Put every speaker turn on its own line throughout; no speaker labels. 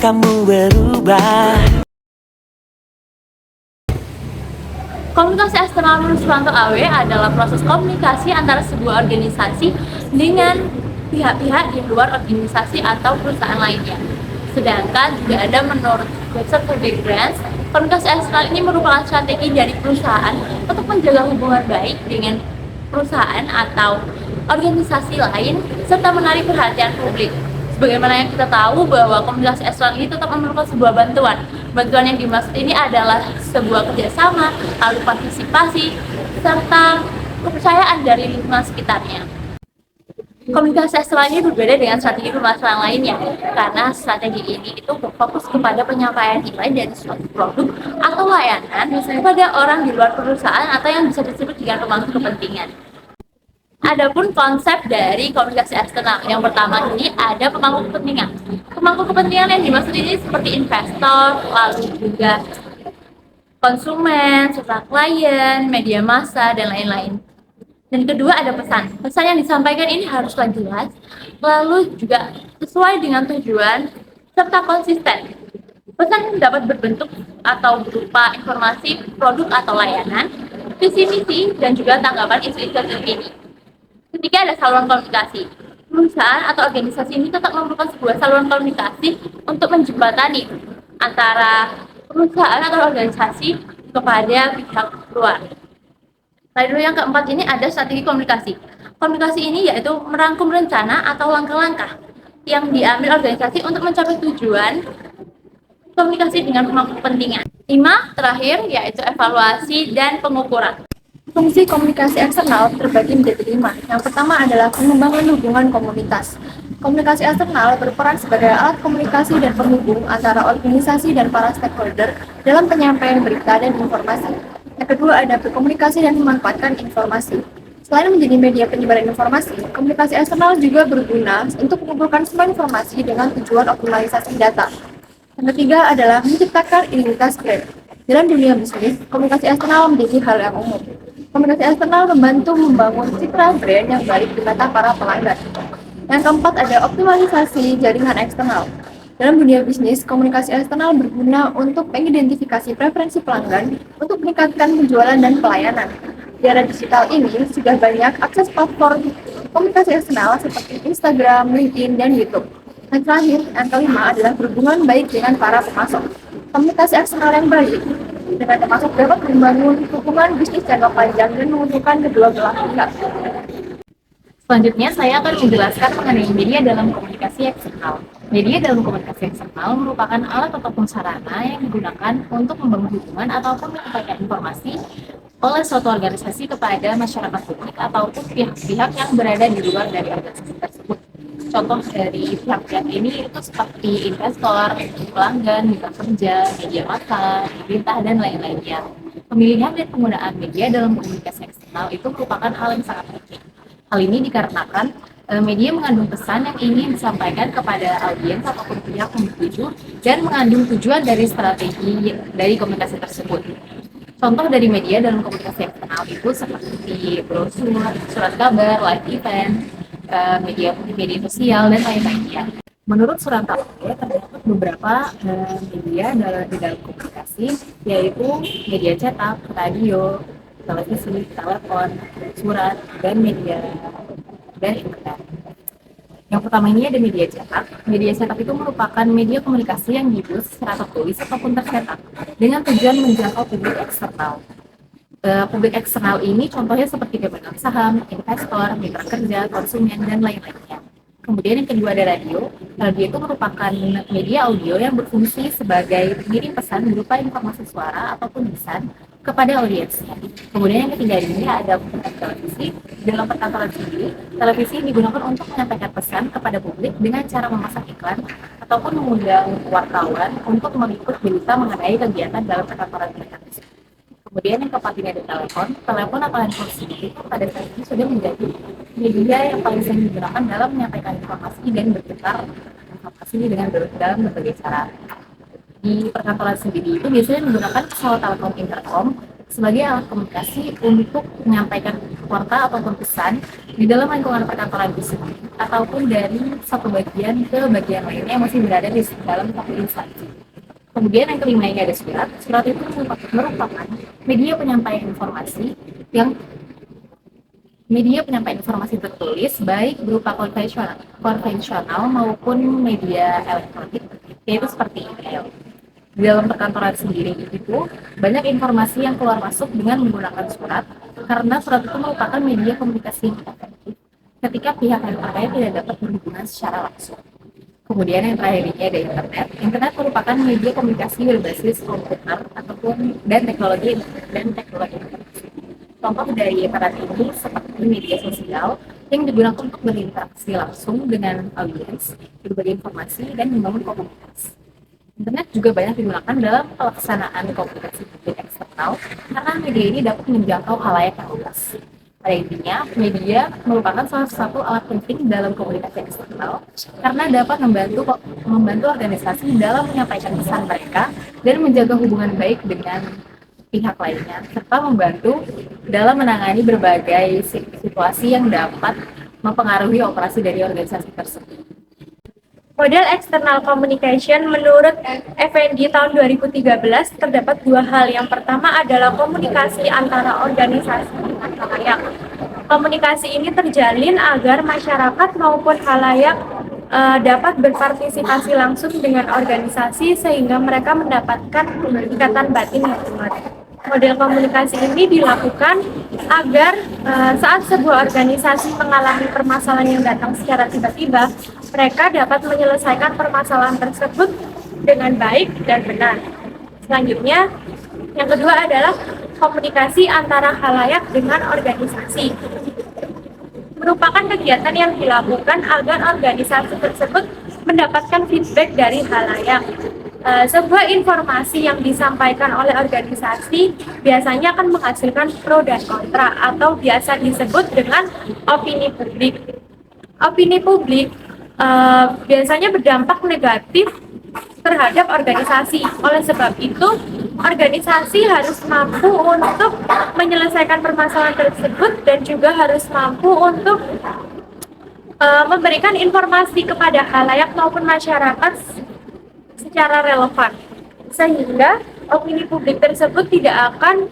kamu berubah.
Komunikasi eksternal menurut Suranto AW adalah proses komunikasi antara sebuah organisasi dengan pihak-pihak di luar organisasi atau perusahaan lainnya. Sedangkan juga ada menurut website Public Grants, komunikasi eksternal ini merupakan strategi dari perusahaan untuk menjaga hubungan baik dengan perusahaan atau organisasi lain serta menarik perhatian publik. Sebagaimana yang kita tahu bahwa komunikasi eksternal ini tetap memerlukan sebuah bantuan. Bantuan yang dimaksud ini adalah sebuah kerjasama, lalu partisipasi, serta kepercayaan dari lingkungan sekitarnya. Komunikasi eksternal ini berbeda dengan strategi pemasaran lainnya, karena strategi ini itu berfokus kepada penyampaian nilai dari suatu produk atau layanan kepada orang di luar perusahaan atau yang bisa disebut dengan pemangku kepentingan. Adapun konsep dari komunikasi eksternal, yang pertama ini ada pemangku kepentingan. Pemangku kepentingan yang dimaksud ini seperti investor, lalu juga konsumen, serta klien, media massa, dan lain-lain. Dan kedua ada pesan. Pesan yang disampaikan ini haruslah jelas, lalu juga sesuai dengan tujuan, serta konsisten. Pesan dapat berbentuk atau berupa informasi, produk atau layanan, visi misi, dan juga tanggapan isu-isu terkini. Ketiga ada saluran komunikasi. Perusahaan atau organisasi ini tetap memerlukan sebuah saluran komunikasi untuk menjembatani antara perusahaan atau organisasi kepada pihak luar. Lalu yang keempat ini ada strategi komunikasi. Komunikasi ini yaitu merangkum rencana atau langkah-langkah yang diambil organisasi untuk mencapai tujuan komunikasi dengan pemangku kepentingan. 5. Terakhir yaitu evaluasi dan pengukuran. Fungsi komunikasi eksternal terbagi menjadi 5. Yang pertama adalah pengembangan hubungan komunitas. Komunikasi eksternal berperan sebagai alat komunikasi dan penghubung antara organisasi dan para stakeholder dalam penyampaian berita dan informasi. Yang kedua ada berkomunikasi dan memanfaatkan informasi. Selain menjadi media penyebaran informasi, komunikasi eksternal juga berguna untuk mengumpulkan semua informasi dengan tujuan optimalisasi data. Yang ketiga adalah menciptakan identitas brand. Dalam dunia bisnis, komunikasi eksternal menjadi hal yang umum. Komunikasi eksternal membantu membangun citra brand yang baik di mata para pelanggan. Yang keempat ada optimalisasi jaringan eksternal. Dalam dunia bisnis, komunikasi eksternal berguna untuk mengidentifikasi preferensi pelanggan untuk meningkatkan penjualan dan pelayanan. Di era digital ini, sudah banyak akses platform komunikasi eksternal seperti Instagram, LinkedIn, dan YouTube. Yang terakhir, yang kelima adalah berhubungan baik dengan para pemasok. Komunikasi eksternal yang baik dengan pemasok dapat membangun hubungan bisnis jangka panjang dan menguntungkan kedua belah pihak. Selanjutnya, saya akan menjelaskan mengenai media dalam komunikasi eksternal. Media dalam komunikasi eksternal merupakan alat ataupun sarana yang digunakan untuk membangun hubungan ataupun menyampaikan informasi oleh suatu organisasi kepada masyarakat publik ataupun pihak-pihak yang berada di luar dari organisasi tersebut. Contoh dari pihak-pihak ini itu seperti investor, pelanggan, mitra kerja, media massa, pemerintah, dan lain-lainnya. Pemilihan dan penggunaan media dalam komunikasi eksternal itu merupakan hal yang sangat penting. Hal ini dikarenakan media mengandung pesan yang ingin disampaikan kepada audiens ataupun pihak yang dituju dan mengandung tujuan dari strategi dari komunikasi tersebut. Contoh dari media dalam komunikasi eksternal itu seperti brosur, surat kabar, live event, media sosial, dan lain-lainnya. Menurut Suranto, terdapat beberapa media di dalam komunikasi, yaitu media cetak, radio, televisi, telepon, surat, dan media dan internet. Yang pertama ini ada media cetak. Media cetak itu merupakan media komunikasi yang dibuat secara tertulis ataupun tercetak dengan tujuan menjangkau publik eksternal. Publik eksternal ini contohnya seperti pemegang saham, investor, mitra kerja, konsumen, dan lain-lainnya. Kemudian yang kedua ada radio. Radio itu merupakan media audio yang berfungsi sebagai pengirim pesan berupa informasi suara ataupun lisan kepada audiensnya. Kemudian yang ketiga ini ada televisi. Dalam perkantoran sendiri, televisi digunakan untuk menyampaikan pesan kepada publik dengan cara memasang iklan ataupun mengundang wartawan untuk meliput berita mengenai kegiatan dalam perkantoran mereka. Kemudian yang keempat ini ada telepon. Telepon atau handphone sendiri pada saat ini sudah menjadi media yang paling sering digunakan dalam menyampaikan informasi dan bertukar informasi dengan dalam berbagai cara. Di perkantoran sendiri itu biasanya menggunakan pesawat telepon intercom sebagai alat komunikasi untuk menyampaikan warta ataupun pesan di dalam lingkungan perkantoran itu sendiri.
ataupun dari satu bagian ke bagian lainnya yang masih berada di dalam satu instansi. Kemudian yang kelima ini ada surat. Surat itu merupakan media penyampaian informasi tertulis baik berupa konvensional maupun media elektronik, yaitu seperti email. Di dalam perkantoran sendiri itu banyak informasi yang keluar masuk dengan menggunakan surat, karena surat itu merupakan media komunikasi yang efektif ketika pihak yang terkait tidak dapat berhubungan secara langsung. Kemudian yang terakhir ini ada internet. Internet merupakan media komunikasi berbasis komputer dan teknologi informasi. Contoh dari internet ini seperti media sosial yang digunakan untuk berinteraksi langsung dengan audiens, berbagi informasi, dan membangun komunitas. Internet juga banyak digunakan dalam pelaksanaan komunikasi publik eksternal karena media ini dapat menjangkau khalayak yang luas. Pada intinya, media merupakan salah satu alat penting dalam komunikasi eksternal karena dapat membantu organisasi dalam menyampaikan pesan mereka dan menjaga hubungan baik dengan pihak lainnya, serta membantu dalam menangani berbagai situasi yang dapat mempengaruhi operasi dari organisasi tersebut.
Model external communication menurut FND tahun 2013 terdapat dua hal. Yang pertama adalah komunikasi antara organisasi dengan khalayak. Komunikasi ini terjalin agar masyarakat maupun khalayak dapat berpartisipasi langsung dengan organisasi sehingga mereka mendapatkan ikatan batin yang kuat. Model komunikasi ini dilakukan agar saat sebuah organisasi mengalami permasalahan yang datang secara tiba-tiba, mereka dapat menyelesaikan permasalahan tersebut dengan baik dan benar. Selanjutnya, yang kedua adalah komunikasi antara khalayak dengan organisasi. Merupakan kegiatan yang dilakukan agar organisasi tersebut mendapatkan feedback dari khalayak. Sebuah informasi yang disampaikan oleh organisasi biasanya akan menghasilkan pro dan kontra atau biasa disebut dengan opini publik. Opini publik biasanya berdampak negatif terhadap organisasi. Oleh sebab itu, organisasi harus mampu untuk menyelesaikan permasalahan tersebut dan juga harus mampu untuk memberikan informasi kepada khalayak maupun masyarakat secara relevan, sehingga opini publik tersebut tidak akan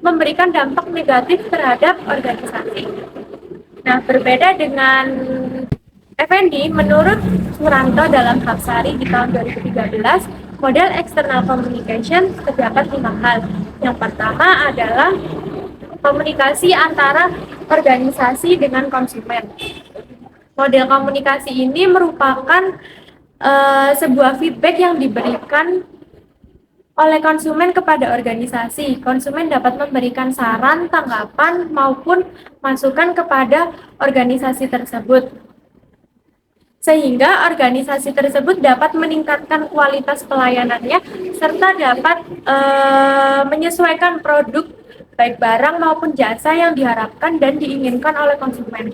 memberikan dampak negatif terhadap organisasi. Nah, berbeda dengan FND, menurut Suranto dalam Hapsari di tahun 2013, model external communication terdapat 5 hal. Yang pertama adalah komunikasi antara organisasi dengan konsumen. Model komunikasi ini merupakan sebuah feedback yang diberikan oleh konsumen kepada organisasi. Konsumen dapat memberikan saran, tanggapan, maupun masukan kepada organisasi tersebut, sehingga organisasi tersebut dapat meningkatkan kualitas pelayanannya serta dapat menyesuaikan produk baik barang maupun jasa yang diharapkan dan diinginkan oleh konsumen.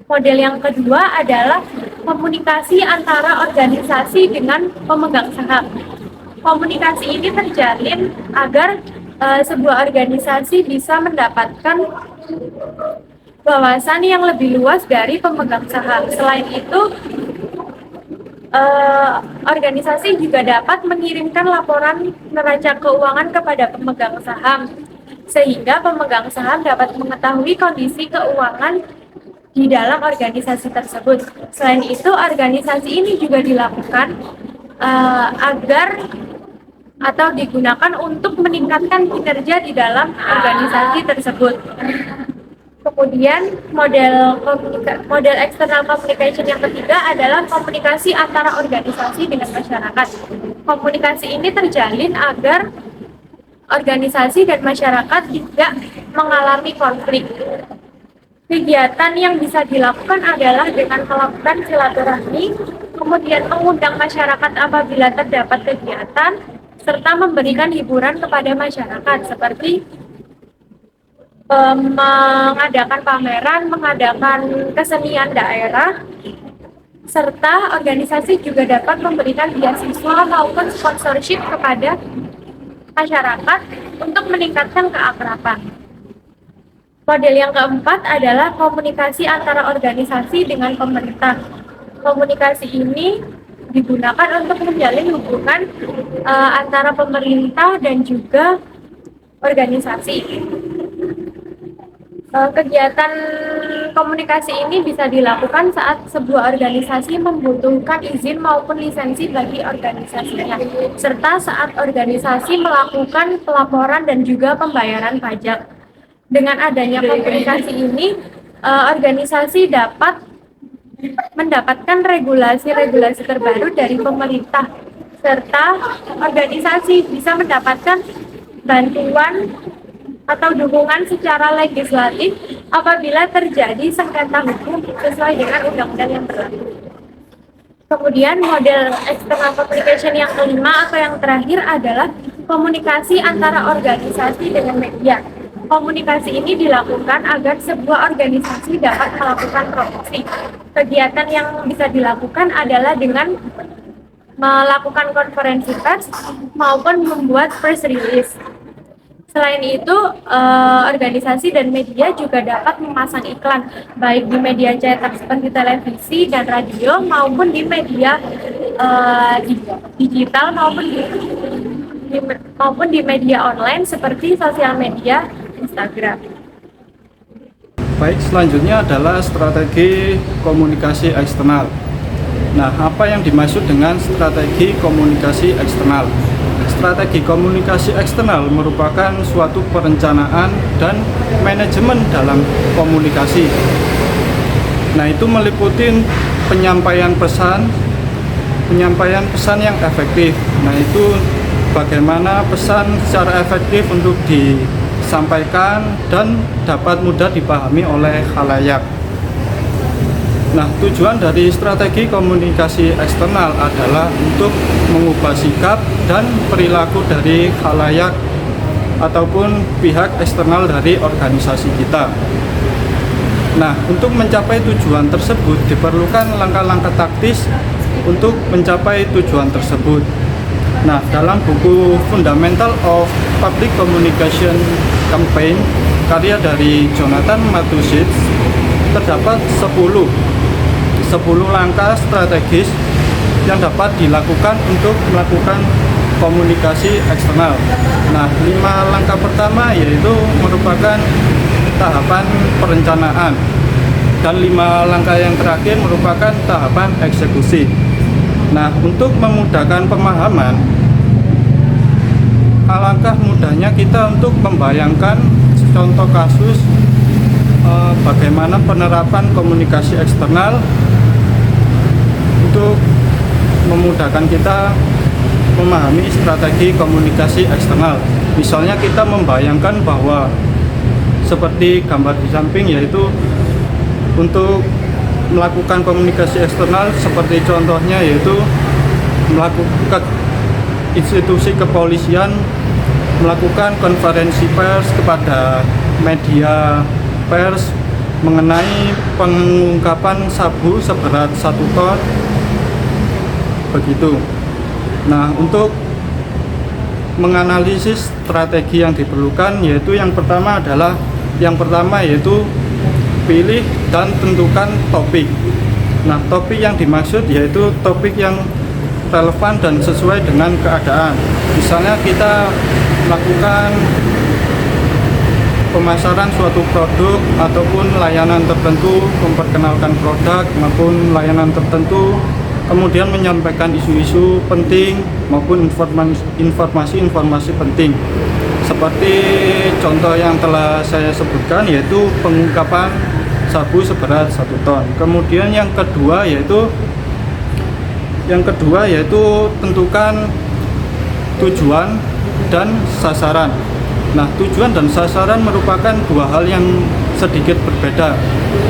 Model yang kedua adalah komunikasi antara organisasi dengan pemegang saham. Komunikasi ini terjalin agar sebuah organisasi bisa mendapatkan wawasan yang lebih luas dari pemegang saham. Selain itu, organisasi juga dapat mengirimkan laporan neraca keuangan kepada pemegang saham, sehingga pemegang saham dapat mengetahui kondisi keuangan di dalam organisasi tersebut. Selain itu, organisasi ini juga dilakukan agar atau digunakan untuk meningkatkan kinerja di dalam organisasi tersebut. Kemudian model external communication yang ketiga adalah komunikasi antara organisasi dengan masyarakat. Komunikasi ini terjalin agar organisasi dan masyarakat tidak mengalami konflik. Kegiatan yang bisa dilakukan adalah dengan melakukan silaturahmi, kemudian mengundang masyarakat apabila terdapat kegiatan, serta memberikan hiburan kepada masyarakat seperti mengadakan pameran, mengadakan kesenian daerah, serta organisasi juga dapat memberikan beasiswa maupun sponsorship kepada masyarakat untuk meningkatkan keakraban. Model yang keempat adalah komunikasi antara organisasi dengan pemerintah. Komunikasi ini digunakan untuk menjalin hubungan antara pemerintah dan juga organisasi. Kegiatan komunikasi ini bisa dilakukan saat sebuah organisasi membutuhkan izin maupun lisensi bagi organisasinya, serta saat organisasi melakukan pelaporan dan juga pembayaran pajak. Dengan adanya komunikasi ini, organisasi dapat mendapatkan regulasi-regulasi terbaru dari pemerintah, serta organisasi bisa mendapatkan bantuan atau dukungan secara legislatif apabila terjadi sengketa hukum sesuai dengan undang-undang yang berlaku. Kemudian model external communication yang kelima atau yang terakhir adalah komunikasi antara organisasi dengan media. Komunikasi ini dilakukan agar sebuah organisasi dapat melakukan promosi. Kegiatan yang bisa dilakukan adalah dengan melakukan konferensi pers maupun membuat press release. Selain itu, organisasi dan media juga dapat memasang iklan, baik di media cetak seperti televisi dan radio, maupun di media digital, maupun di media online seperti sosial media Instagram.
Baik, selanjutnya adalah strategi komunikasi eksternal. Nah, apa yang dimaksud dengan strategi komunikasi eksternal? Strategi komunikasi eksternal merupakan suatu perencanaan dan manajemen dalam komunikasi. Nah, itu meliputi penyampaian pesan yang efektif. Nah, itu bagaimana pesan secara efektif untuk disampaikan dan dapat mudah dipahami oleh khalayak. Nah, tujuan dari strategi komunikasi eksternal adalah untuk mengubah sikap dan perilaku dari khalayak ataupun pihak eksternal dari organisasi kita. Nah, untuk mencapai tujuan tersebut diperlukan langkah-langkah taktis untuk mencapai tujuan tersebut. Nah, dalam buku Fundamental of Public Communication Campaign karya dari Jonathan Matuszewski terdapat 10 langkah strategis yang dapat dilakukan untuk melakukan komunikasi eksternal. Nah, 5 langkah pertama yaitu merupakan tahapan perencanaan dan 5 langkah yang terakhir merupakan tahapan eksekusi. Nah, untuk memudahkan pemahaman, alangkah mudahnya kita untuk membayangkan contoh kasus bagaimana penerapan komunikasi eksternal untuk memudahkan kita memahami strategi komunikasi eksternal. Misalnya kita membayangkan bahwa seperti gambar di samping, yaitu untuk melakukan komunikasi eksternal seperti contohnya yaitu melakukan institusi kepolisian melakukan konferensi pers kepada media pers mengenai pengungkapan sabu seberat 1 ton begitu. Nah, untuk menganalisis strategi yang diperlukan yaitu yang pertama yaitu pilih dan tentukan topik. Nah, topik yang dimaksud yaitu topik yang relevan dan sesuai dengan keadaan. Misalnya kita melakukan pemasaran suatu produk ataupun layanan tertentu, memperkenalkan produk maupun layanan tertentu, kemudian menyampaikan isu-isu penting maupun informasi-informasi penting. Seperti contoh yang telah saya sebutkan yaitu pengungkapan sabu seberat 1 ton. Kemudian yang kedua yaitu tentukan tujuan dan sasaran. Nah, tujuan dan sasaran merupakan 2 hal yang sedikit berbeda.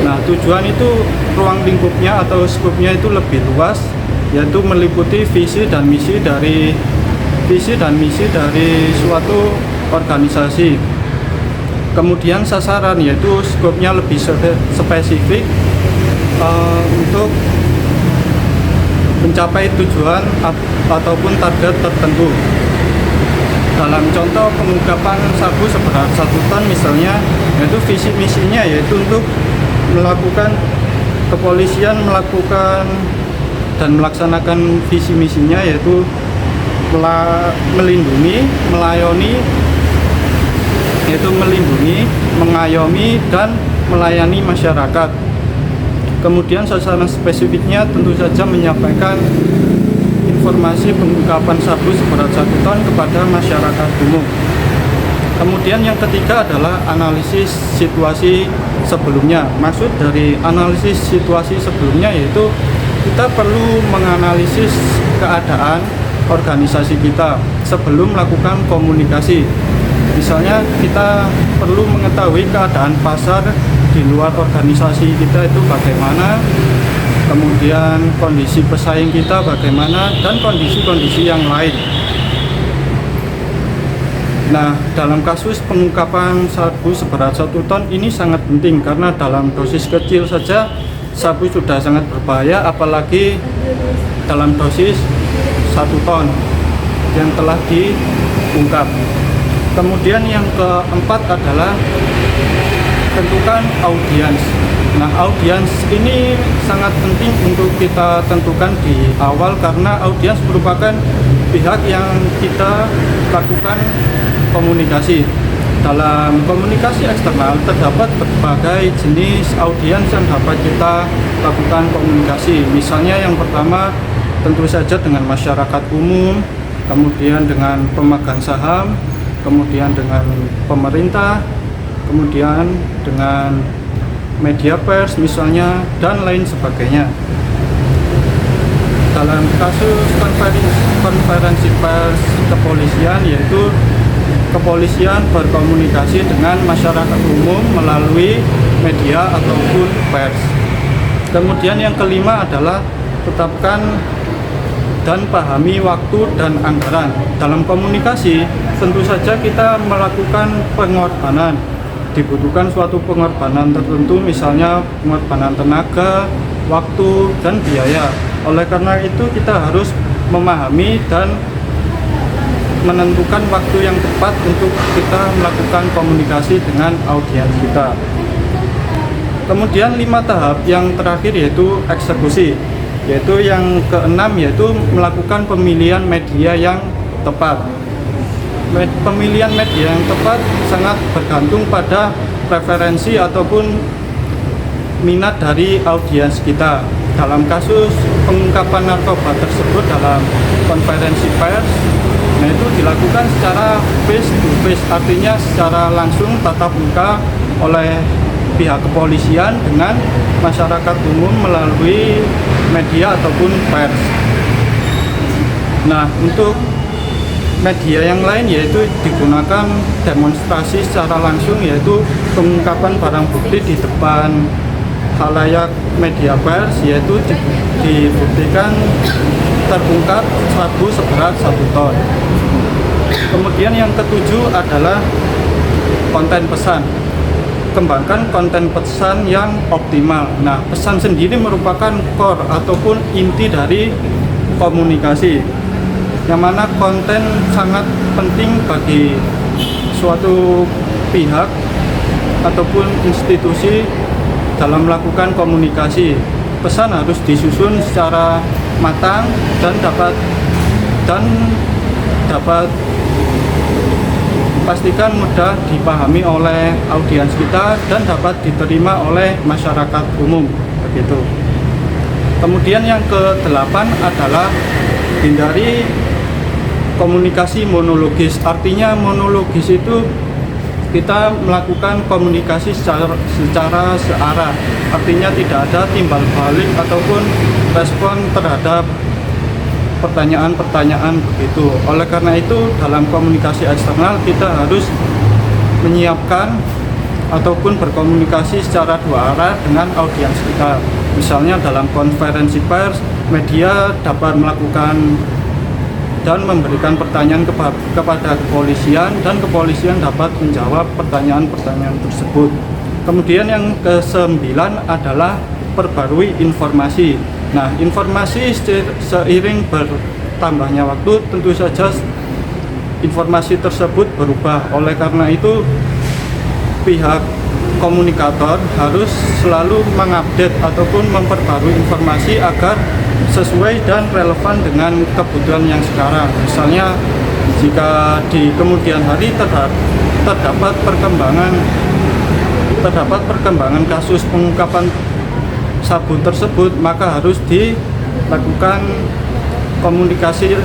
Nah, tujuan itu ruang lingkupnya atau skopnya itu lebih luas, yaitu meliputi visi dan misi dari suatu organisasi. Kemudian sasaran yaitu skopnya lebih spesifik untuk mencapai tujuan ataupun target tertentu. dalam contoh pengungkapan sabu seberat 1 ton misalnya, yaitu visi misinya yaitu untuk melakukan kepolisian melakukan dan melaksanakan visi misinya yaitu melindungi, melayani, yaitu melindungi, mengayomi, dan melayani masyarakat. Kemudian sasaran spesifiknya tentu saja menyampaikan informasi pengungkapan sabu seberat 1 ton kepada masyarakat umum. Kemudian yang ketiga adalah analisis situasi sebelumnya. Maksud dari analisis situasi sebelumnya yaitu kita perlu menganalisis keadaan organisasi kita sebelum melakukan komunikasi. Misalnya kita perlu mengetahui keadaan pasar di luar organisasi kita itu bagaimana, kemudian kondisi pesaing kita bagaimana, dan kondisi-kondisi yang lain. Nah, dalam kasus pengungkapan sabu seberat 1 ton ini sangat penting karena dalam dosis kecil saja sabu sudah sangat berbahaya, apalagi dalam dosis 1 ton yang telah diungkap. Kemudian yang keempat adalah tentukan audiens. Nah, audiens ini sangat penting untuk kita tentukan di awal karena audiens merupakan pihak yang kita lakukan komunikasi. Dalam komunikasi eksternal terdapat berbagai jenis audiens yang dapat kita lakukan komunikasi. Misalnya yang pertama tentu saja dengan masyarakat umum, kemudian dengan pemegang saham, kemudian dengan pemerintah, kemudian dengan media pers misalnya, dan lain sebagainya. Dalam kasus konferensi pers kepolisian, yaitu kepolisian berkomunikasi dengan masyarakat umum melalui media ataupun pers. Kemudian yang kelima adalah tetapkan dan pahami waktu dan anggaran. Dalam komunikasi tentu saja kita melakukan pengorbanan. Dibutuhkan suatu pengorbanan tertentu, misalnya pengorbanan tenaga, waktu, dan biaya. Oleh karena itu kita harus memahami dan menentukan waktu yang tepat untuk kita melakukan komunikasi dengan audiens kita. Kemudian 5 tahap yang terakhir yaitu eksekusi, yaitu yang keenam yaitu melakukan pemilihan media yang tepat. Pemilihan media yang tepat sangat bergantung pada preferensi ataupun minat dari audiens kita. Dalam kasus pengungkapan narkoba tersebut dalam konferensi pers, nah itu dilakukan secara face to face, artinya secara langsung tatap muka oleh pihak kepolisian dengan masyarakat umum melalui media ataupun pers. Nah, untuk media yang lain yaitu digunakan demonstrasi secara langsung, yaitu pengungkapan barang bukti di depan khalayak media pers, yaitu dibuktikan terungkap sabu seberat 1 ton. Kemudian yang ketujuh adalah konten pesan. Kembangkan konten pesan yang optimal. Nah, pesan sendiri merupakan core ataupun inti dari komunikasi, yang mana konten sangat penting bagi suatu pihak ataupun institusi dalam melakukan komunikasi. Pesan harus disusun secara matang dan dapat pastikan mudah dipahami oleh audiens kita dan dapat diterima oleh masyarakat umum, begitu. Kemudian yang ke-8 adalah hindari komunikasi monologis. Artinya monologis itu kita melakukan komunikasi secara searah, artinya tidak ada timbal balik ataupun respon terhadap pertanyaan-pertanyaan begitu. Oleh karena itu dalam komunikasi eksternal kita harus menyiapkan ataupun berkomunikasi secara 2 arah dengan audiens kita. Misalnya dalam konferensi pers, media dapat melakukan dan memberikan pertanyaan kepada kepolisian, dan kepolisian dapat menjawab pertanyaan-pertanyaan tersebut. Kemudian yang ke-9 adalah perbarui informasi. Nah, informasi seiring bertambahnya waktu tentu saja informasi tersebut berubah. Oleh karena itu, pihak komunikator harus selalu mengupdate ataupun memperbarui informasi agar sesuai dan relevan dengan kebutuhan yang sekarang. Misalnya, jika di kemudian hari terdapat perkembangan kasus pengungkapan sabu tersebut, maka harus dilakukan komunikasi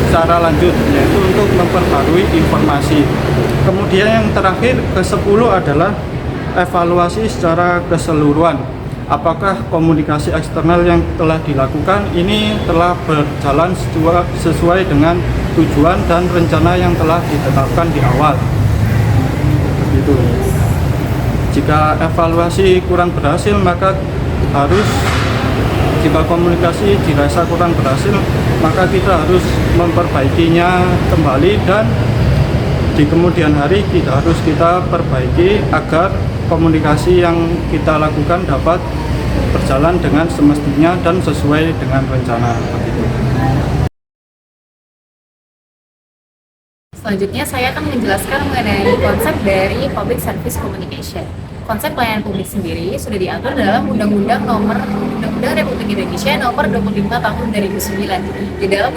secara lanjut, yaitu untuk memperbarui informasi. Kemudian yang terakhir, ke-10 adalah evaluasi secara keseluruhan. Apakah komunikasi eksternal yang telah dilakukan ini telah berjalan sesuai dengan tujuan dan rencana yang telah ditetapkan di awal. Begitu. Jika evaluasi kurang berhasil, maka jika komunikasi dirasa kurang berhasil, maka kita harus memperbaikinya kembali, dan di kemudian hari kita perbaiki agar komunikasi yang kita lakukan dapat berjalan dengan semestinya dan sesuai dengan rencana. Begitu.
Selanjutnya saya akan menjelaskan mengenai konsep dari Public Service Communication. Konsep pelayanan publik sendiri sudah diatur dalam Undang-Undang Republik Indonesia Nomor 25 Tahun 2009. Di dalam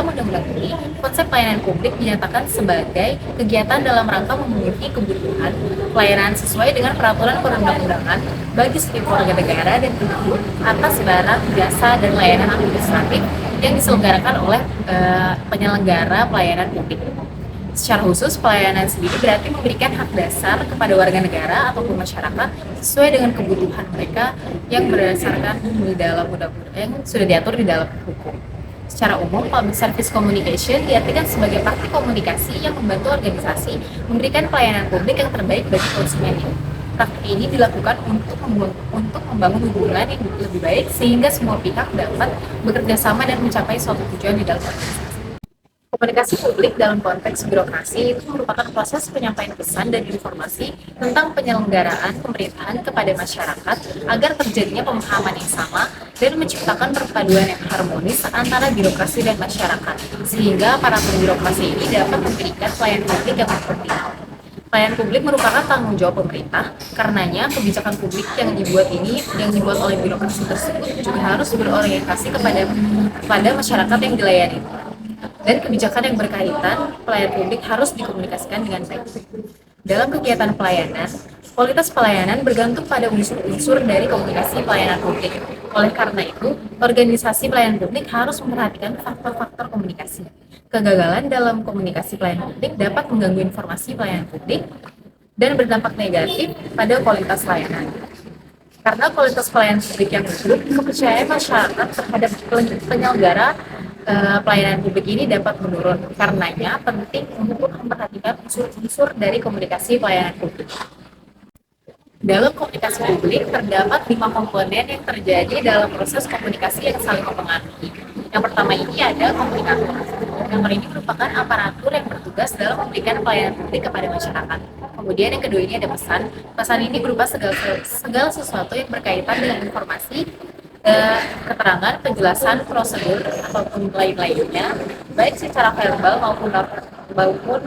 undang-undang ini, konsep pelayanan publik dinyatakan sebagai kegiatan dalam rangka memenuhi kebutuhan pelayanan sesuai dengan peraturan perundang-undangan bagi setiap warga negara dan penduduk atas barang, jasa, dan layanan administratif yang diselenggarakan oleh penyelenggara pelayanan publik. Secara khusus, pelayanan sendiri berarti memberikan hak dasar kepada warga negara ataupun masyarakat sesuai dengan kebutuhan mereka yang berdasarkan di dalam undang-undang yang sudah diatur di dalam hukum. Secara umum, public service communication diartikan sebagai praktik komunikasi yang membantu organisasi memberikan pelayanan publik yang terbaik bagi konsumennya. Praktik ini dilakukan untuk membangun hubungan yang lebih baik sehingga semua pihak dapat bekerja sama dan mencapai suatu tujuan di dalam organisasi. Komunikasi publik dalam konteks birokrasi itu merupakan proses penyampaian pesan dan informasi tentang penyelenggaraan pemerintahan kepada masyarakat agar terjadinya pemahaman yang sama dan menciptakan perpaduan yang harmonis antara birokrasi dan masyarakat, sehingga para birokrasi ini dapat memberikan pelayanan publik yang optimal. Pelayanan publik merupakan tanggung jawab pemerintah, karenanya kebijakan publik yang dibuat oleh birokrasi tersebut juga harus berorientasi kepada masyarakat yang dilayani. Dan kebijakan yang berkaitan pelayanan publik harus dikomunikasikan dengan baik. Dalam kegiatan pelayanan, kualitas pelayanan bergantung pada unsur-unsur dari komunikasi pelayanan publik. Oleh karena itu, organisasi pelayanan publik harus memperhatikan faktor-faktor komunikasi. Kegagalan dalam komunikasi pelayanan publik dapat mengganggu informasi pelayanan publik dan berdampak negatif pada kualitas layanan. Karena kualitas pelayanan publik yang buruk, kepercayaan masyarakat terhadap penyelenggara pelayanan publik ini dapat menurun. Karenanya penting untuk memperhatikan unsur-unsur dari komunikasi pelayanan publik. Dalam komunikasi publik terdapat 5 komponen yang terjadi dalam proses komunikasi yang saling mempengaruhi. Yang pertama ini ada komunikator. Komunikator ini merupakan aparatur yang bertugas dalam memberikan pelayanan publik kepada masyarakat. Kemudian yang kedua ini ada pesan. Pesan ini berupa segala sesuatu yang berkaitan dengan informasi, keterangan, penjelasan, prosedur, ataupun lain-lainnya, baik secara verbal maupun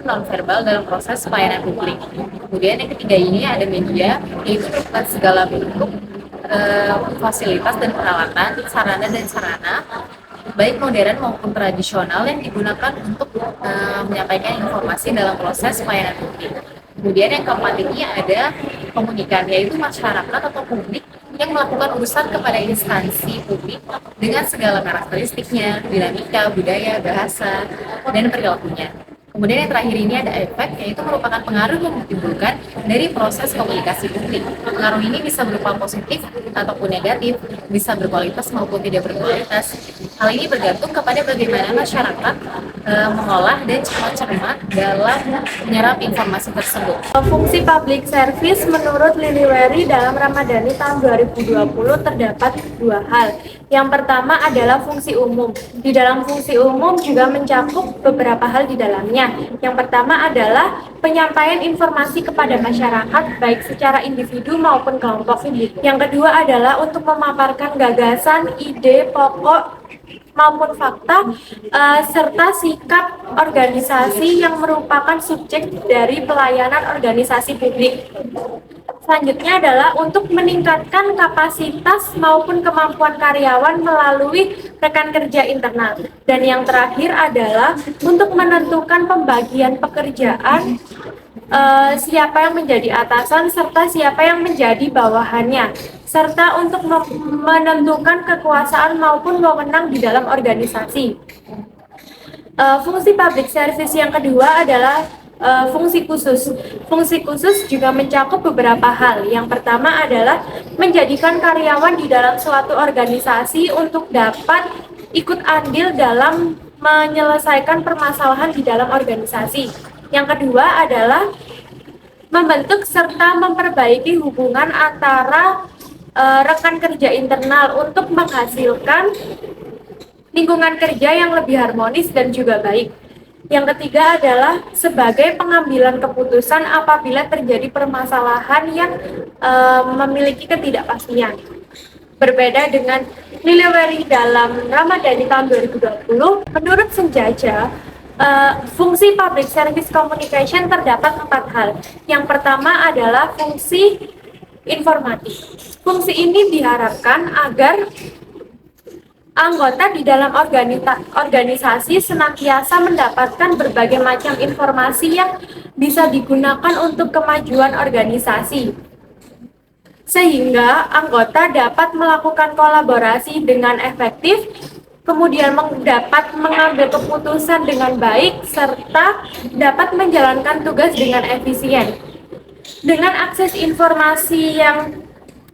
non-verbal dalam proses pelayanan publik. Kemudian yang ketiga ini ada media, yaitu merupakan segala bentuk fasilitas dan peralatan, sarana dan sarana, baik modern maupun tradisional yang digunakan untuk menyampaikan informasi dalam proses pelayanan publik. Kemudian yang keempat ini ada komunikan, yaitu masyarakat atau publik yang melakukan urusan kepada instansi publik dengan segala karakteristiknya, dinamika, budaya, bahasa, dan perilakunya. Kemudian yang terakhir ini ada efek, yaitu merupakan pengaruh yang ditimbulkan dari proses komunikasi publik. Pengaruh ini bisa berupa positif ataupun negatif, bisa berkualitas maupun tidak berkualitas. Hal ini bergantung kepada bagaimana masyarakat mengolah dan cermat dalam menyerap informasi tersebut.
Fungsi public service menurut Liliweri dalam Ramadhani tahun 2020 terdapat 2 hal. Yang pertama adalah fungsi umum. Di dalam fungsi umum juga mencakup beberapa hal di dalamnya. Yang pertama adalah penyampaian informasi kepada masyarakat baik secara individu maupun kelompok. Yang kedua adalah untuk memaparkan gagasan, ide, pokok maupun fakta, serta sikap organisasi yang merupakan subjek dari pelayanan organisasi publik. Selanjutnya adalah untuk meningkatkan kapasitas maupun kemampuan karyawan melalui rekan kerja internal. Dan yang terakhir adalah untuk menentukan pembagian pekerjaan, siapa yang menjadi atasan serta siapa yang menjadi bawahannya, serta untuk menentukan kekuasaan maupun wewenang di dalam organisasi. Fungsi public service yang kedua adalah fungsi khusus. Fungsi khusus juga mencakup beberapa hal. Yang pertama adalah menjadikan karyawan di dalam suatu organisasi untuk dapat ikut andil dalam menyelesaikan permasalahan di dalam organisasi. Yang kedua adalah membentuk serta memperbaiki hubungan antara rekan kerja internal untuk menghasilkan lingkungan kerja yang lebih harmonis dan juga baik. Yang ketiga adalah sebagai pengambilan keputusan apabila terjadi permasalahan yang memiliki ketidakpastian. Berbeda dengan Lillewary dalam Ramadhani tahun 2020, menurut Senjaja, fungsi public service communication terdapat 4 hal. Yang pertama adalah fungsi informatif. Fungsi ini diharapkan agar anggota di dalam organisasi senantiasa mendapatkan berbagai macam informasi yang bisa digunakan untuk kemajuan organisasi, sehingga anggota dapat melakukan kolaborasi dengan efektif, kemudian dapat mengambil keputusan dengan baik, serta dapat menjalankan tugas dengan efisien. Dengan akses informasi yang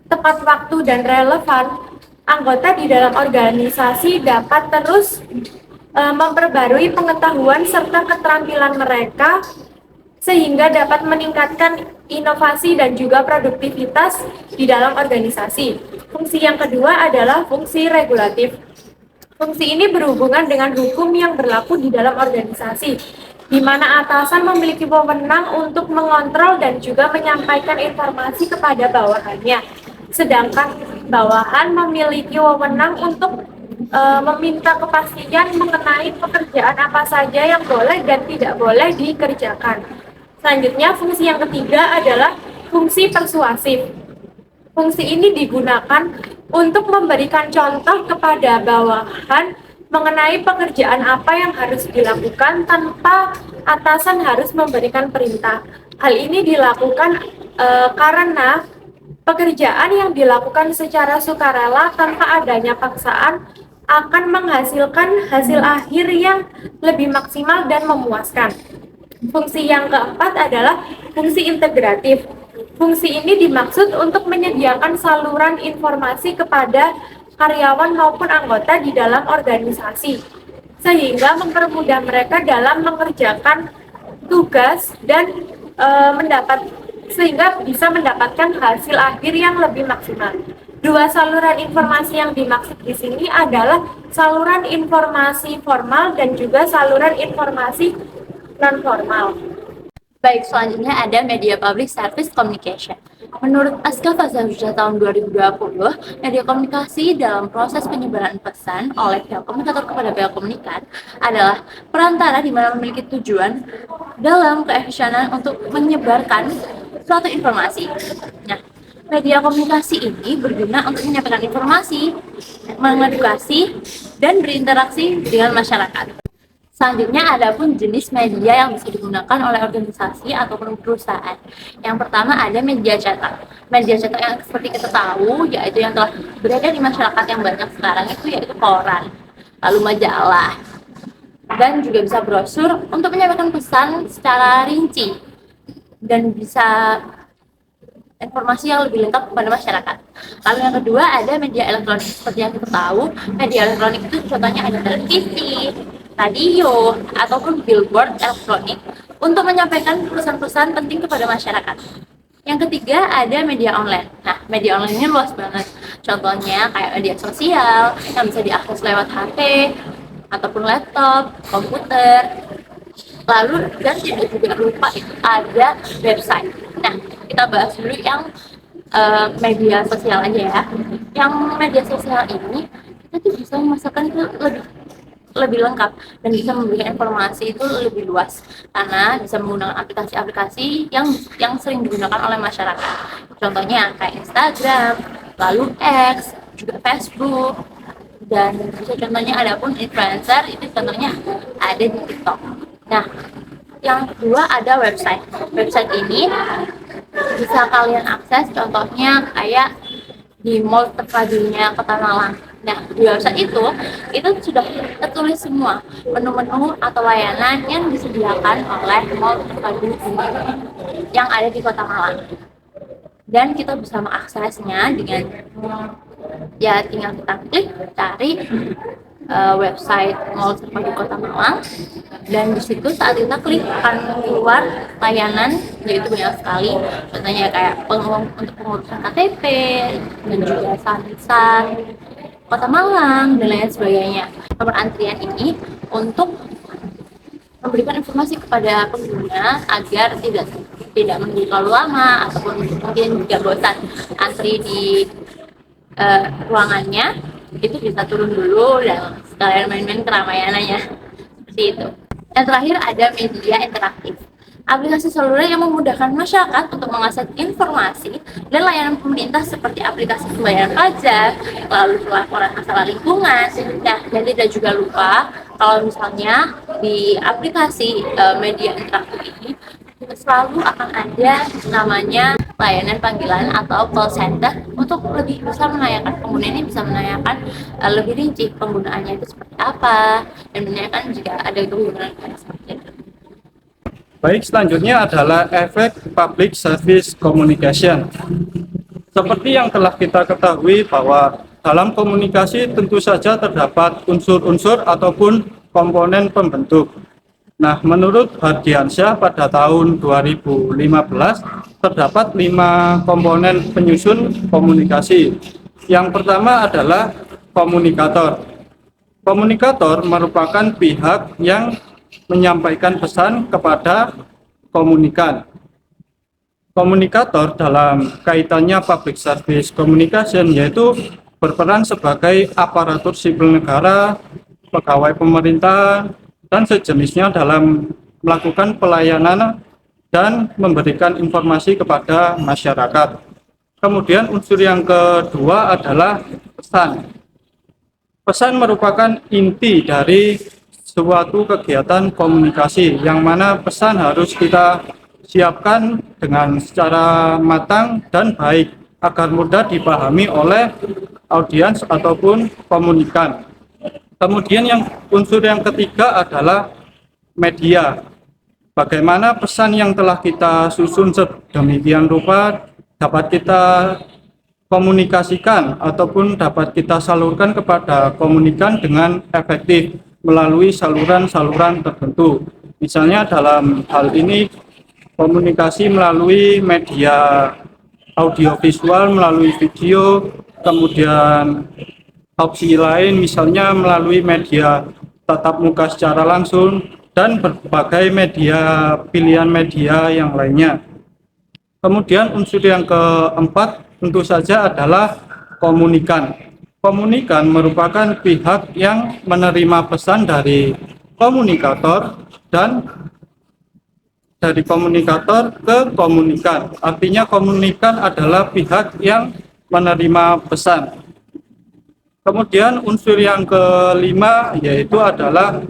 tepat waktu dan relevan, anggota di dalam organisasi dapat terus memperbarui pengetahuan serta keterampilan mereka sehingga dapat meningkatkan inovasi dan juga produktivitas di dalam organisasi. Fungsi yang kedua adalah fungsi regulatif. Fungsi ini berhubungan dengan hukum yang berlaku di dalam organisasi, di mana atasan memiliki wewenang untuk mengontrol dan juga menyampaikan informasi kepada bawahannya. Sedangkan bawahan memiliki wewenang untuk meminta kepastian mengenai pekerjaan apa saja yang boleh dan tidak boleh dikerjakan. Selanjutnya, fungsi yang ketiga adalah fungsi persuasif. Fungsi ini digunakan untuk memberikan contoh kepada bawahan mengenai pekerjaan apa yang harus dilakukan tanpa atasan harus memberikan perintah. Hal ini dilakukan karena pekerjaan yang dilakukan secara sukarela tanpa adanya paksaan akan menghasilkan hasil akhir yang lebih maksimal dan memuaskan. Fungsi yang keempat adalah fungsi integratif. Fungsi ini dimaksud untuk menyediakan saluran informasi kepada karyawan maupun anggota di dalam organisasi, sehingga mempermudah mereka dalam mengerjakan tugas dan sehingga bisa mendapatkan hasil akhir yang lebih maksimal. Dua saluran informasi yang dimaksud di sini adalah saluran informasi formal dan juga saluran informasi non formal.
Baik, selanjutnya ada media public service communication. Menurut Aska Fazahuja tahun 2020, media komunikasi dalam proses penyebaran pesan oleh pihak komunikator kepada pihak komunikan adalah perantara di mana memiliki tujuan dalam keefisienan untuk menyebarkan suatu informasi. Nah, media komunikasi ini berguna untuk menyampaikan informasi, mengedukasi, dan berinteraksi dengan masyarakat. Selanjutnya ada pun jenis media yang bisa digunakan oleh organisasi ataupun perusahaan. Yang pertama ada media cetak. Media cetak yang seperti kita tahu yaitu yang telah berada di masyarakat yang banyak sekarang itu yaitu koran, lalu majalah, dan juga bisa brosur untuk menyampaikan pesan secara rinci dan bisa informasi yang lebih lengkap kepada masyarakat. Lalu yang kedua ada media elektronik. Seperti yang kita tahu, media elektronik itu contohnya ada televisi, radio, ataupun billboard elektronik untuk menyampaikan pesan-pesan penting kepada masyarakat. Yang ketiga ada media online. Nah, media online ini luas banget. Contohnya kayak media sosial yang bisa diakses lewat HP ataupun laptop, komputer. Lalu dan tidak juga lupa itu ada website. Nah, kita bahas dulu yang media sosial aja ya. Yang media sosial ini kita tuh bisa memasarkan itu lebih lebih lengkap dan bisa memberikan informasi itu lebih luas karena bisa menggunakan aplikasi-aplikasi yang sering digunakan oleh masyarakat. Contohnya kayak Instagram, lalu X, juga Facebook, dan bisa contohnya ada pun influencer itu contohnya ada di TikTok. Nah, yang kedua ada website. Website ini bisa kalian akses contohnya kayak di mall terpadunya Kota Malang. Nah, di website itu sudah tertulis semua menu-menu atau layanan yang disediakan oleh mall terpadu yang ada di Kota Malang. Dan kita bisa mengaksesnya dengan ya tinggal kita klik cari website mall terpadu Kota Malang, dan di situ saat kita klik akan keluar layanan yaitu banyak sekali, contohnya kayak untuk pengurusan KTP dan juga sansan Kota Malang dan lain sebagainya. Nomor antrian ini untuk memberikan informasi kepada pengguna agar tidak menunggu terlalu lama ataupun mungkin juga bosan antri di ruangannya, itu bisa turun dulu dan sekalian main-main keramayanannya seperti itu. Dan terakhir ada media interaktif, aplikasi seluler yang memudahkan masyarakat untuk mengakses informasi dan layanan pemerintah seperti aplikasi pembayaran pajak, lalu pelaporan masalah lingkungan. Nah, dan tidak juga lupa kalau misalnya di aplikasi media interaktif ini selalu akan ada namanya layanan panggilan atau call center untuk lebih bisa menanyakan, pengguna ini bisa menanyakan lebih rinci penggunaannya itu seperti apa dan menanyakan jika ada kebutuhan seperti itu.
Baik, selanjutnya adalah efek public service communication. Seperti yang telah kita ketahui bahwa dalam komunikasi tentu saja terdapat unsur-unsur ataupun komponen pembentuk. Nah, menurut Hardiansyah pada tahun 2015 terdapat 5 komponen penyusun komunikasi. Yang pertama adalah komunikator. Komunikator merupakan pihak yang menyampaikan pesan kepada komunikan. Komunikator dalam kaitannya public service communication yaitu berperan sebagai aparatur sipil negara, pegawai pemerintah, dan sejenisnya dalam melakukan pelayanan dan memberikan informasi kepada masyarakat. Kemudian unsur yang kedua adalah pesan. Pesan merupakan inti dari suatu kegiatan komunikasi yang mana pesan harus kita siapkan dengan secara matang dan baik agar mudah dipahami oleh audiens ataupun komunikan. Kemudian unsur yang ketiga adalah media. Bagaimana pesan yang telah kita susun sedemikian rupa dapat kita komunikasikan ataupun dapat kita salurkan kepada komunikan dengan efektif melalui saluran-saluran tertentu. Misalnya dalam hal ini komunikasi melalui media audiovisual, melalui video, kemudian opsi lain misalnya melalui media tatap muka secara langsung dan berbagai media pilihan media yang lainnya. Kemudian unsur yang keempat tentu saja adalah komunikan. Komunikan merupakan pihak yang menerima pesan dari komunikator dan dari komunikator ke komunikan. Artinya komunikan adalah pihak yang menerima pesan. Kemudian unsur yang kelima yaitu adalah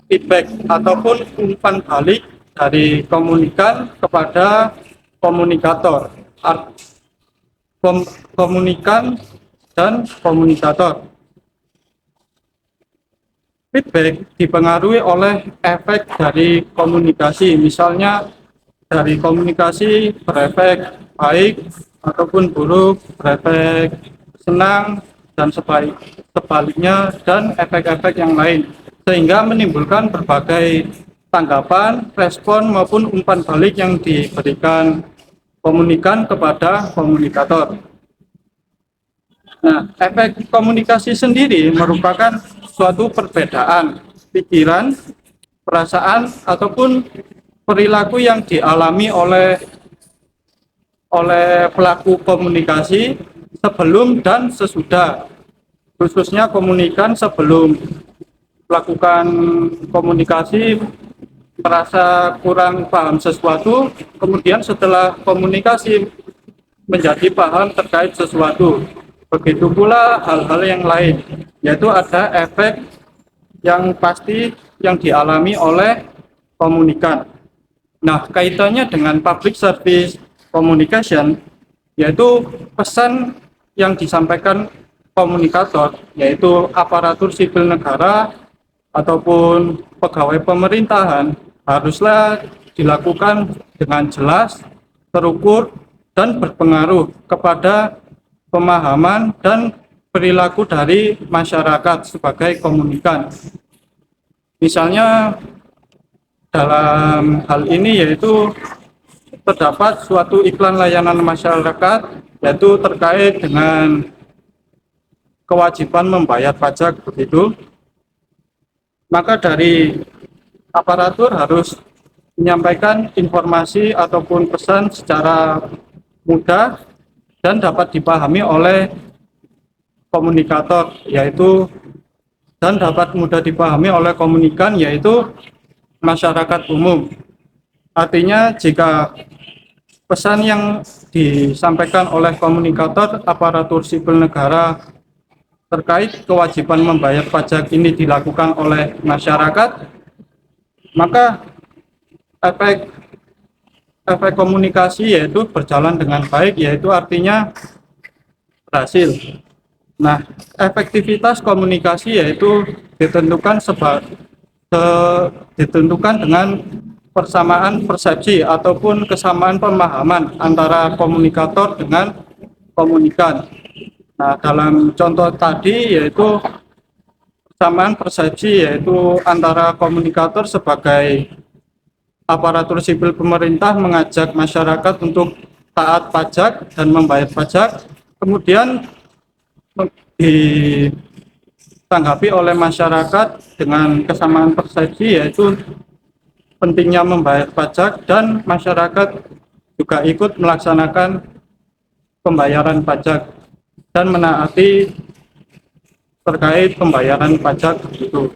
feedback ataupun umpan balik dari komunikan kepada komunikator, komunikan dan komunikator. Feedback dipengaruhi oleh efek dari komunikasi, misalnya dari komunikasi berefek baik ataupun buruk, berefek senang dan sebaliknya, dan efek-efek yang lain, sehingga menimbulkan berbagai tanggapan, respon maupun umpan balik yang diberikan komunikan kepada komunikator. Nah, efek komunikasi sendiri merupakan suatu perbedaan pikiran, perasaan ataupun perilaku yang dialami oleh pelaku komunikasi sebelum dan sesudah khususnya komunikan sebelum melakukan komunikasi merasa kurang paham sesuatu, kemudian setelah komunikasi menjadi paham terkait sesuatu. Begitu pula hal-hal yang lain, yaitu ada efek yang pasti yang dialami oleh komunikan. Nah, kaitannya dengan public service communication, yaitu pesan yang disampaikan komunikator, yaitu aparatur sipil negara ataupun pegawai pemerintahan, haruslah dilakukan dengan jelas, terukur, dan berpengaruh kepada pemahaman dan perilaku dari masyarakat sebagai komunikan. Misalnya dalam hal ini yaitu terdapat suatu iklan layanan masyarakat yaitu terkait dengan kewajiban membayar pajak begitu. Maka dari aparatur harus menyampaikan informasi ataupun pesan secara mudah dan dapat dipahami oleh komunikator, yaitu dan dapat mudah dipahami oleh komunikan, yaitu masyarakat umum. Artinya jika pesan yang disampaikan oleh komunikator aparatur sipil negara terkait kewajiban membayar pajak ini dilakukan oleh masyarakat, maka efek komunikasi yaitu berjalan dengan baik, yaitu artinya berhasil. Nah, efektivitas komunikasi yaitu ditentukan dengan persamaan persepsi ataupun kesamaan pemahaman antara komunikator dengan komunikan. Nah, dalam contoh tadi yaitu persamaan persepsi yaitu antara komunikator sebagai aparatur sipil pemerintah mengajak masyarakat untuk taat pajak dan membayar pajak, kemudian ditanggapi oleh masyarakat dengan kesamaan persepsi yaitu pentingnya membayar pajak dan masyarakat juga ikut melaksanakan pembayaran pajak dan menaati terkait pembayaran pajak itu.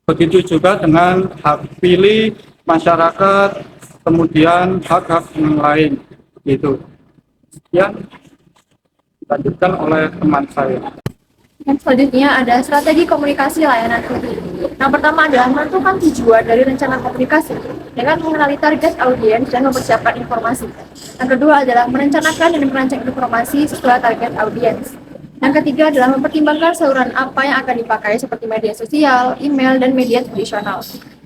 Begitu juga dengan hak pilih masyarakat, kemudian hak-hak yang lain gitu. Ya, dilanjutkan oleh teman saya.
Dan selanjutnya ada strategi komunikasi layanan publik. Yang pertama adalah menentukan tujuan dari rencana komunikasi dengan mengenali target audiens dan mempersiapkan informasi. Yang kedua adalah merencanakan dan merancang informasi sesuai target audiens. Yang ketiga adalah mempertimbangkan saluran apa yang akan dipakai seperti media sosial, email, dan media tradisional.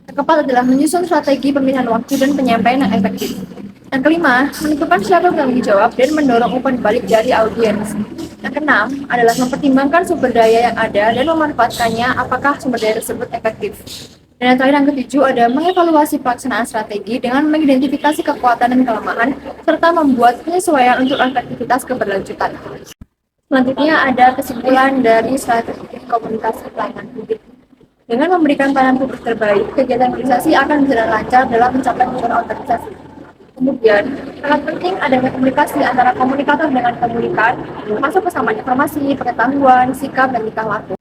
Yang keempat adalah menyusun strategi pemilihan waktu dan penyampaian yang efektif. Yang kelima, menentukan siapa bertanggung jawab dan mendorong umpan balik dari audiens. Yang keenam adalah mempertimbangkan sumber daya yang ada dan memanfaatkannya apakah sumber daya tersebut efektif. Dan yang terakhir, yang ketujuh, ada mengevaluasi pelaksanaan strategi dengan mengidentifikasi kekuatan dan kelemahan serta membuat penyesuaian untuk efektivitas keberlanjutan. Selanjutnya ada kesimpulan dari strategi komunikasi pelayanan publik. Dengan memberikan pelayanan publik terbaik, kegiatan organisasi akan berjalan lancar dalam mencapai tujuan organisasi. Kemudian, sangat penting adanya komunikasi antara komunikator dengan komunikan, termasuk kesamaan informasi, pengetahuan, sikap, dan tingkah laku.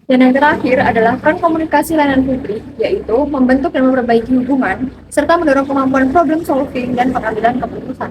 Dan yang terakhir adalah peran komunikasi layanan publik, yaitu membentuk dan memperbaiki hubungan, serta mendorong kemampuan problem solving dan pengambilan keputusan.